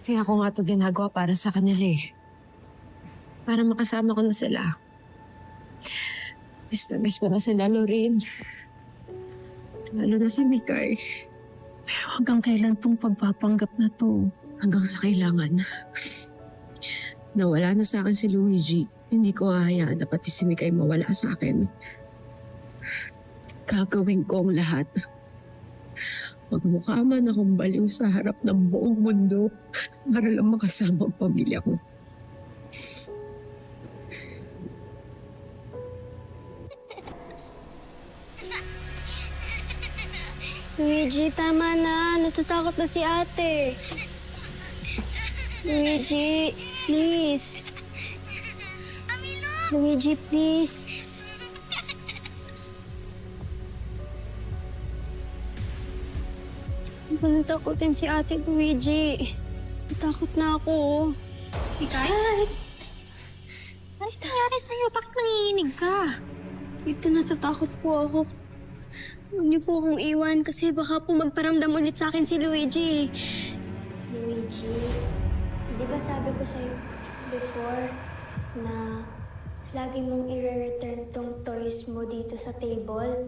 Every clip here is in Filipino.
Kaya ako nga ito ginagawa para sa kanila eh. Para makasama ko na sila. Miss na miss ko na sila, Lorraine. Lalo na si Mikay. Pero hanggang kailan tong pagpapanggap na to? Hanggang sa kailangan. Nawala na sa akin si Luigi. Hindi ko hahayaan na pati si Mikay mawala sa akin. Gagawin ko ang lahat. Magmukha man akong baliw sa harap ng buong mundo para lang makasama ang pamilya ko. Luigi, tama na. Natatakot na si ate. Luigi, please. Luigi, please. Natakutin si ate, Luigi. Natakot na ako. Mikay? Ano nangyari sa'yo? Bakit nanginginig ka? Ito, natatakot po ako. Huwag niyo po akong iwan kasi baka po magparamdam ulit sa akin si Luigi. Luigi, di ba sabi ko sa'yo before na lagi mong i-return tong toys mo dito sa table?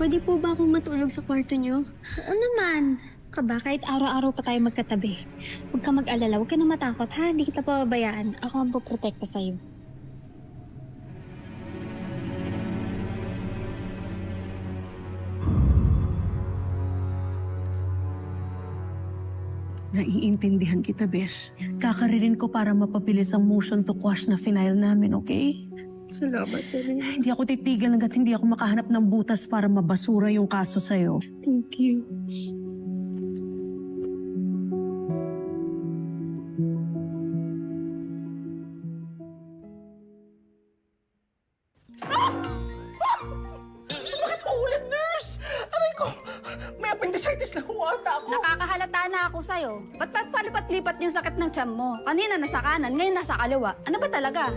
Pwede po ba akong matulog sa kwarto niyo? Oo naman. Kaba, kahit araw-araw pa tayo magkatabi. Huwag ka mag-alala, huwag ka na matakot ha. Hindi kita pababayaan. Ako ang puprotekta sa'yo. Naiintindihan kita, Besh. Kakaririn ko para mapabilis ang motion to quash na final namin, okay? Salamat, Lorraine. Hindi ako titigil hanggat hindi ako makahanap ng butas para mabasura yung kaso sa'yo. Thank you. Sumakit ko ulit, nurse! Aray ko, may appendicitis na huwata ako. Nakakahalata na ako sa'yo. Ba't palipat-lipat yung sakit ng tiyan mo? Kanina nasa kanan, ngayon nasa kaliwa. Ano ba talaga?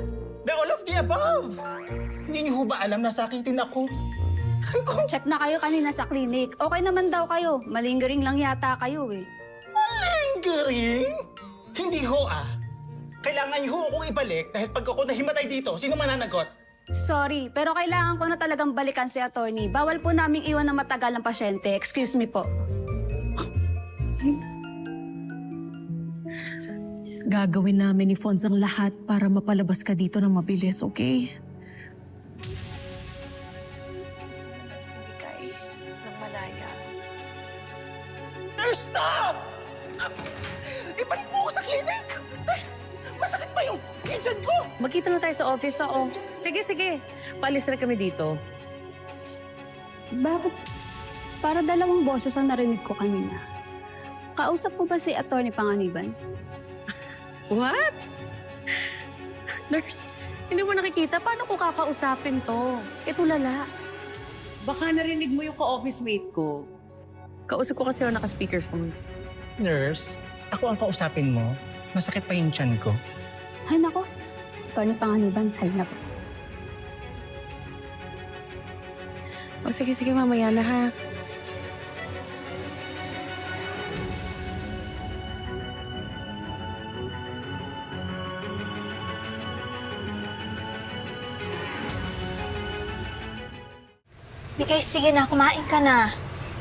The all of the above. Hindi niyo ho ba alam na sakitin ako? Aray ko, Check na kayo kanina sa clinic. Okay naman daw kayo. Malingering lang yata kayo eh. lingering? Hindi ho ah. Kailangan niyo ho akong ibalik dahil pag ako nahimatay dito, sino mananagot? Sorry, pero kailangan ko na talagang balikan si attorney. Bawal po naming iwan ng matagal ang pasyente. Excuse me po. Gagawin namin ni Fonz ang lahat para mapalabas ka dito ng mabilis, okay? Nurse, stop! Ibalik mo ako sa clinic! Masakit pa yung tiyan ko! Magkita na tayo sa office, oo. Sige, sige. Paalis na kami dito. Bakit? Para dalawang boses ang narinig ko kanina. Kausap ko ba si attorney Panganiban? What? Nurse, hindi mo nakikita? Paano ko kakausapin to? Ito lala. Baka narinig mo yung ka-office mate ko. Kausap ko kasi ako naka-speakerphone. Nurse, ako ang kausapin mo. Masakit pa yung tiyan ko. Ay nako, attorney Panganiban, hay na po. O sige, sige, mamaya na ha. Mikay, sige na, kumain ka na.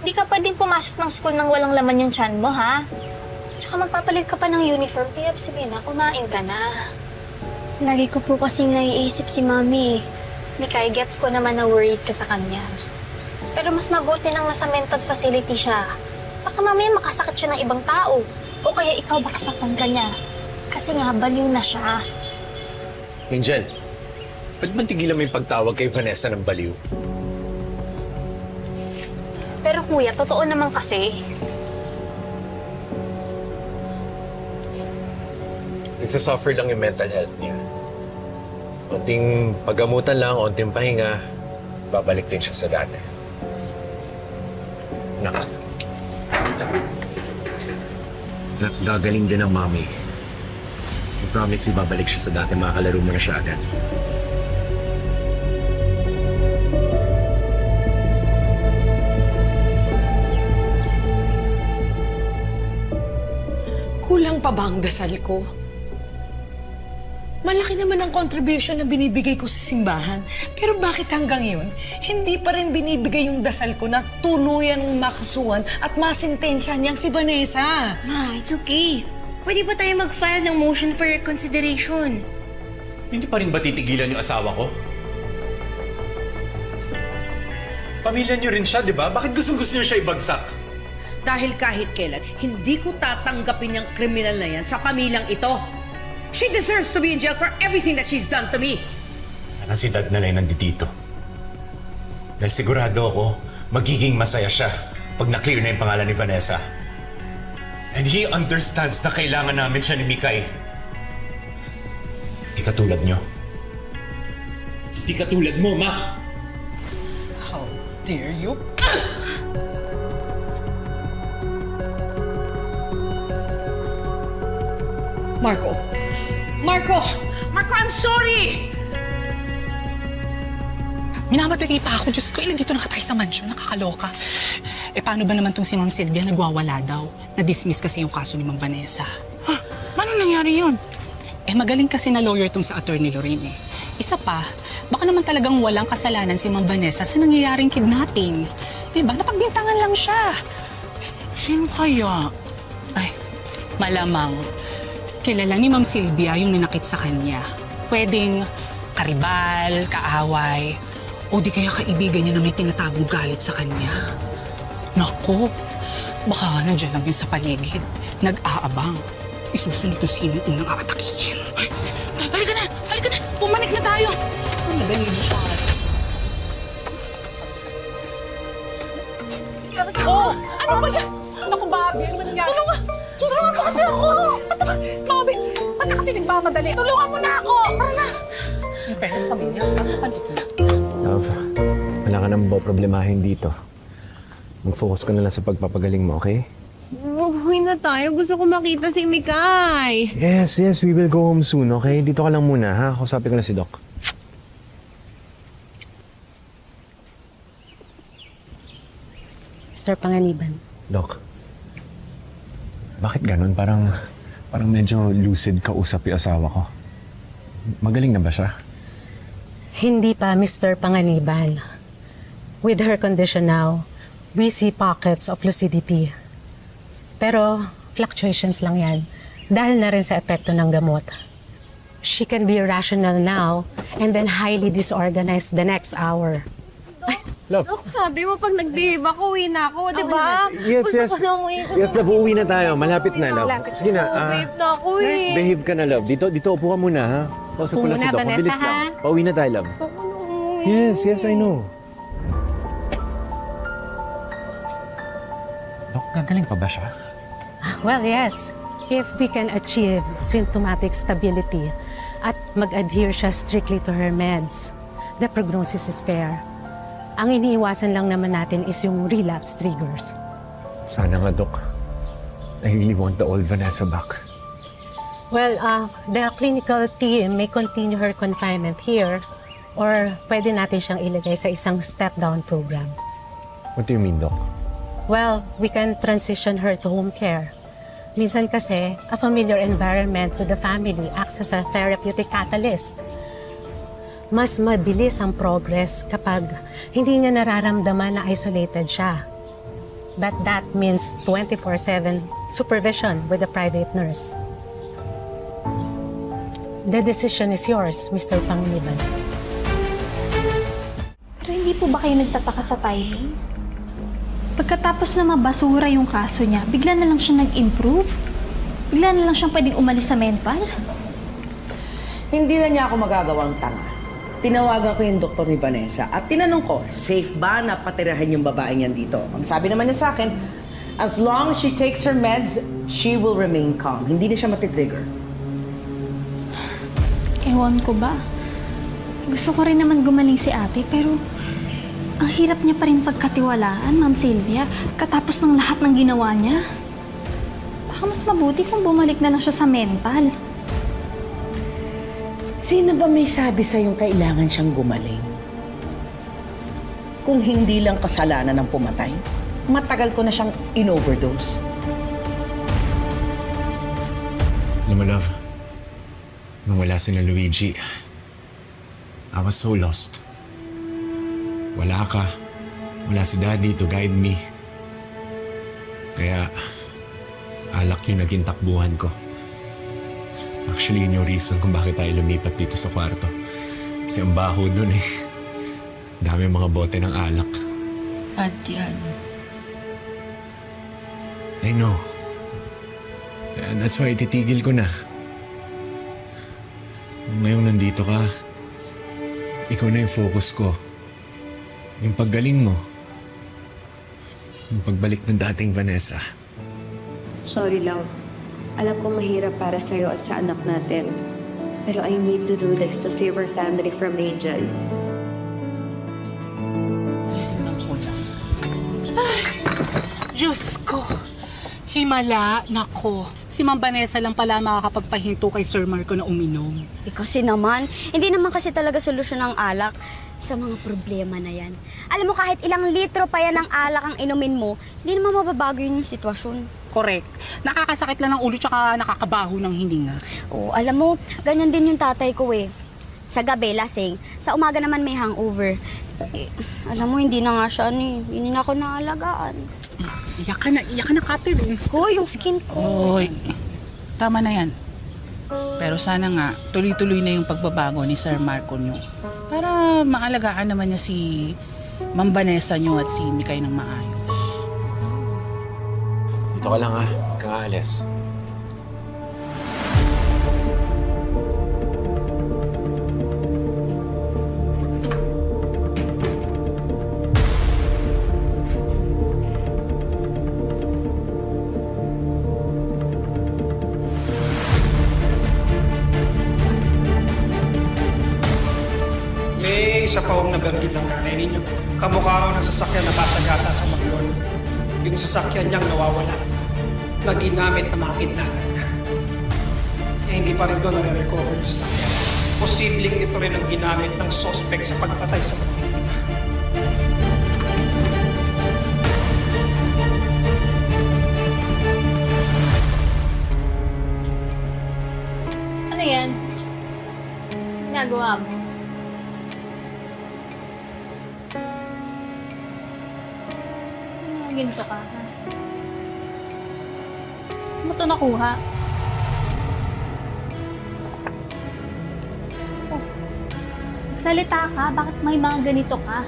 Hindi ka pwedeng pumasok ng school nang walang laman yung tiyan mo, ha? Tsaka magpapalit ka pa ng uniform, kaya sige na, kumain ka na. Lagi ko po kasing naiisip si Mami. Mikay, gets ko naman na worried ka sa kanya. Pero mas mabuti nang nasa mental facility siya. Baka mamaya makasakit siya ng ibang tao. O kaya ikaw baka saktan ka niya. Kasi nga, baliw na siya. Angel, ba't man tigilan mo yung pagtawag kay Vanessa ng baliw? Pero kuya, totoo naman kasi. Nagsasuffer lang yung mental health niya. Onting paggamutan lang, onting pahinga, babalik din siya sa dati. Naka. Gagaling din ang mami. I promise you, babalik siya sa dati, makakalaro mo na siya agad. Kulang pa ba ang dasal ko? Malaki naman ang contribution na binibigay ko sa simbahan. Pero bakit hanggang yun, hindi pa rin binibigay yung dasal ko na tuluyan ng makasuhan at masentensya niyang si Vanessa? Ma, it's okay. Pwede ba tayo mag-file ng motion for reconsideration? Hindi pa rin ba titigilan yung asawa ko? Pamilya niyo rin siya, di ba? Bakit gustong-gusto niyo siya ibagsak? Dahil kahit kailan, hindi ko tatanggapin yung kriminal na yan sa pamilyang ito. She deserves to be in jail for everything that she's done to me. Sana si Dad na lang nandito. Dahil sigurado ako, magiging masaya siya pag na-clear na yung pangalan ni Vanessa. And he understands na kailangan namin siya ni Mikay. Di katulad niyo. Di katulad mo, Ma! How dare you? Marco! Marco! Marco, I'm sorry! Minamadali pa ako. Diyos ko, ilan dito nakatay sa mansyon. Nakakaloka. Eh, paano ba naman tong si Ma'am Sylvia nagwawala daw? Na-dismiss kasi yung kaso ni Ma'am Vanessa. Paano nangyari yun? Eh, magaling kasi na lawyer tong sa attorney Lorraine eh. Isa pa, baka naman talagang walang kasalanan si Ma'am Vanessa sa nangyayaring kidnapping. Diba? Napagbintangan lang siya. Sino kaya? Ay, malamang. Kilala ni Ma'am Sylvia yung nanakit sa kanya. Pwedeng karibal, kaaway, o di kaya kaibigan niya na may tinatagong galit sa kanya. Naku, baka nandiyan lang yun sa paligid. Nag-aabang. Isusunod kung sino yung unang aatakihin. Halika na! Halika na! Pumanik na tayo! Ang madali na siya. Oh! Ano ba yan? Naku, Bobby, ano ba nangyari? Tulungan mo kasi ako! Bobby, ba't ka kasi nagmamadali? Tulungan mo na ako! Tara na! Yung fairness pamilya, Love, wala ka nang problemahin dito. Mag-focus ka na lang sa pagpapagaling mo, okay? Uwi na tayo. Gusto ko makita si Mikay. Yes, we will go home soon, okay? Dito ka lang muna, ha? Kausapin ko na si Doc. Mr. Panganiban. Doc, bakit ganun? Parang medyo lucid kausap yung asawa ko. Magaling na ba siya? Hindi pa, Mr. Panganiban. With her condition now, we see pockets of lucidity. Pero fluctuations lang yan. Dahil na rin sa epekto ng gamot. She can be rational now and then highly disorganized the next hour. Love. Dok, sabi mo pag nag-behave ako, uwi na ako, di ba? Yes, Gusto yes. ko na umuwi. Yes, love, uuwi na tayo. Malapit na, love. Sige na. Behave na ako eh. Behave ka na, love. Dito upo ka muna, ha? Kausap ko lang si Doc. Vanessa, Mabilis ha? lang. Pauwi na tayo, love. Gusto ko na umuwi. Yes, I know. Doc, gagaling pa ba siya? Well, yes. If we can achieve symptomatic stability at mag-adhere siya strictly to her meds, the prognosis is fair. Ang iniiwasan lang naman natin is yung relapse triggers. Sana nga, Doc. I really want the old Vanessa back. Well, the clinical team may continue her confinement here or pwede natin siyang ilagay sa isang step-down program. What do you mean, Doc? Well, we can transition her to home care. Minsan kasi, a familiar environment with the family acts as a therapeutic catalyst. Mas mabilis ang progress kapag hindi niya nararamdaman na isolated siya. But that means 24/7 supervision with a private nurse. The decision is yours, Mr. Panganiban. Hindi po ba kayo nagtataka sa timing? Pagkatapos na mabasura yung kaso niya, bigla na lang siya nag-improve? Bigla na lang siyang pwedeng umalis sa mental? Hindi na niya ako magagawang tanga. Tinawagan ko yung doktor ni Vanessa at tinanong ko, safe ba na patirahin yung babaeng yan dito? Ang sabi naman niya sa akin, as long as she takes her meds, she will remain calm. Hindi na siya matitrigger. Ewan ko ba? Gusto ko rin naman gumaling si ate, pero ang hirap niya pa rin pagkatiwalaan, Ma'am Sylvia, katapos ng lahat ng ginawa niya. Baka mas mabuti kung bumalik na lang siya sa mental. Sino ba may sabi sa'yong kailangan siyang gumaling? Kung hindi lang kasalanan ng pumatay, matagal ko na siyang in-overdose. Alam mo, love, nung wala sila Luigi, I was so lost. Wala ka. Wala si Daddy to guide me. Kaya, alak yung naging takbuhan ko. Actually, yun yung reason kung bakit tayo lumipat dito sa kwarto. Kasi ang baho dun eh. Dami mga bote ng alak. Bad yan. I know. And that's why titigil ko na. Ngayong nandito ka, ikaw na yung focus ko. Yung paggaling mo. Yung pagbalik ng dating Vanessa. Sorry, love. Alam ko mahirap para sa'yo at sa anak natin. Pero I need to do this to save our family from Angel. Diyos ko! Himala, nako. Si Ma'am Vanessa lang pala makakapagpahinto kay Sir Marco na uminom. Kasi naman, hindi naman kasi talaga solusyon ng alak sa mga problema na yan. Alam mo, kahit ilang litro pa yan ng alak ang inumin mo, hindi naman mababago yun yung sitwasyon. Correct. Nakakasakit lang ng ulo tsaka nakakabaho ng hininga. Oo, alam mo, ganyan din yung tatay ko eh. Sa gabi, lasing. Sa umaga naman may hangover. Eh, alam mo, hindi na nga siya, hindi na ako naalagaan. Iyak ka na, Catherine. Ko, yung skin ko. Hoy, tama na yan. Pero sana nga, tuloy-tuloy na yung pagbabago ni Sir Marco nyo. Para maalagaan naman niya si Ma'am Vanessa nyo at si Mikay ng maayos. Dito ka lang ha, kang aalis. May isa pa akong nabanggit ng nanay ninyo. Kamukha raw ng sasakyan na pasagasa sa Maglolo. Yung sasakyan niyang nawawala na ginamit na mga kidnapper niya. Eh, hindi pa rin doon nare-recover yung sasakyan. Posibleng ito rin ang ginamit ng suspect sa pagpatay sa mga biktima. Ano yan? Ginagawa mo? Ginto ka, ha? Saan mo ito nakuha? Oh, salita ka? Bakit may mga ganito ka?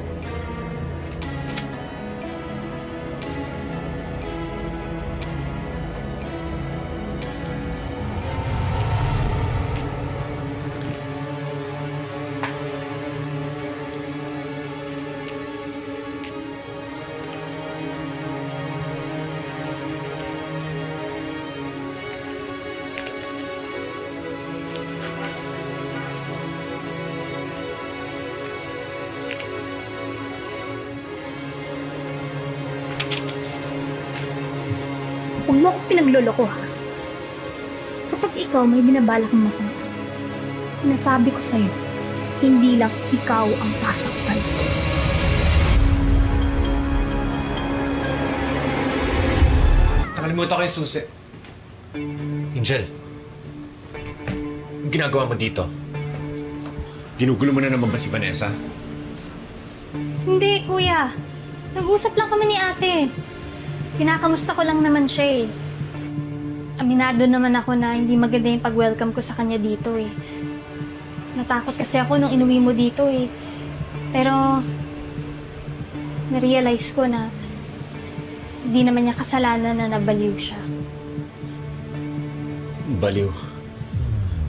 Huwag mo akong pinagloloko, ha? Kapag ikaw may binabalak ng masama, sinasabi ko sa'yo, hindi lang ikaw ang sasaktan. Nakalimutan ko yung susi. Angel, ang ginagawa mo dito? Ginugulo mo na naman ba si Vanessa? Hindi, kuya. Nag-usap lang kami ni ate. Kinakamusta ko lang naman siya eh. Aminado naman ako na hindi maganda yung pag-welcome ko sa kanya dito eh. Natakot kasi ako nung inuwi mo dito eh. Pero narealize ko na hindi naman niya kasalanan na nabaliw siya. Baliw.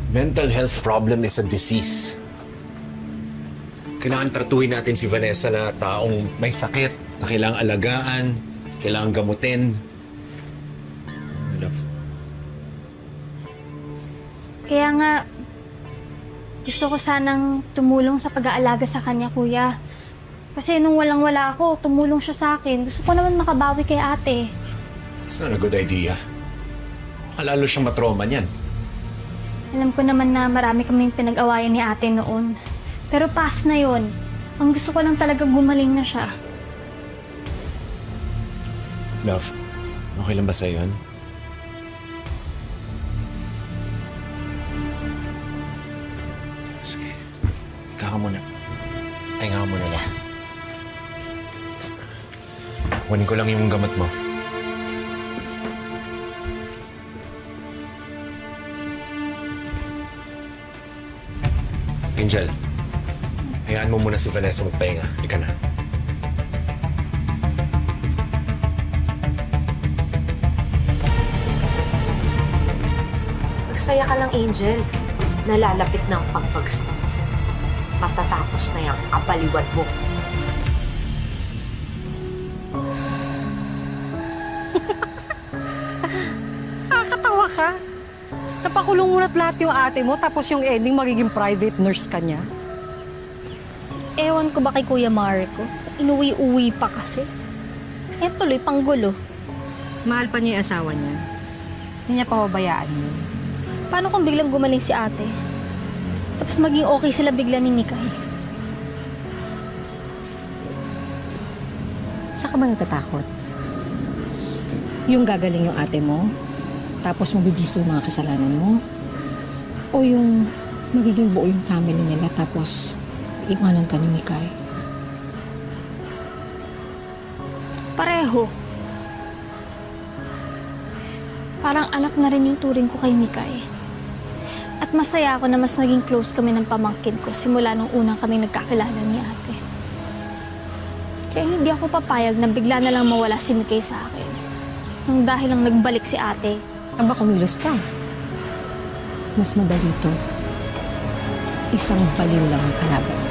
Mental health problem is a disease. Kailangan tratuhin natin si Vanessa na taong may sakit, na kailangang alagaan, kailangang gamutin. Love. Kaya nga, gusto ko sanang tumulong sa pag-aalaga sa kanya, kuya. Kasi nung walang-wala ako, tumulong siya sa akin. Gusto ko naman makabawi kay ate. It's not a good idea. Lalo siyang matrauma niyan. Alam ko naman na marami kaming pinag-awayan ni ate noon. Pero past na yon. Ang gusto ko lang talaga gumaling na siya. Love, okay lang ba sa'yo yun? Sige. Ika ka muna. Ay, nga ka muna lang. Kunin ko lang yung gamot mo. Angel, hayaan mo muna si Vanessa magpahinga. Halika na. Magsaya ka lang, Angel. Nalalapit na ang pagbagsak. Matatapos na yung kabaliwan mo. Nakakatawa ka. Napakulong mo na't lahat yung ate mo, tapos yung ending magiging private nurse ka niya. Ewan ko ba kay Kuya Marco? Inuwi-uwi pa kasi. Eh tuloy, panggulo. Mahal pa niya yung asawa niya. Hindi niya pababayaan yun. Paano kung biglang gumaling si ate? Tapos maging okay sila bigla ni Mikay? Saan ka ba natatakot? Yung gagaling yung ate mo, tapos mabibiso yung mga kasalanan mo? O yung magiging buo yung family nila, tapos iwanan ka ni Mikay? Pareho. Parang anak na rin yung turing ko kay Mikay. At masaya ako na mas naging close kami ng pamangkin ko simula nung unang kami nagkakilala ni ate. Kaya hindi ako papayag na bigla na lang mawala si Mikay sa akin. Nung dahil lang nagbalik si ate. Aba, kumilos ka. Mas madali to. Isang baliw lang ang kalaban.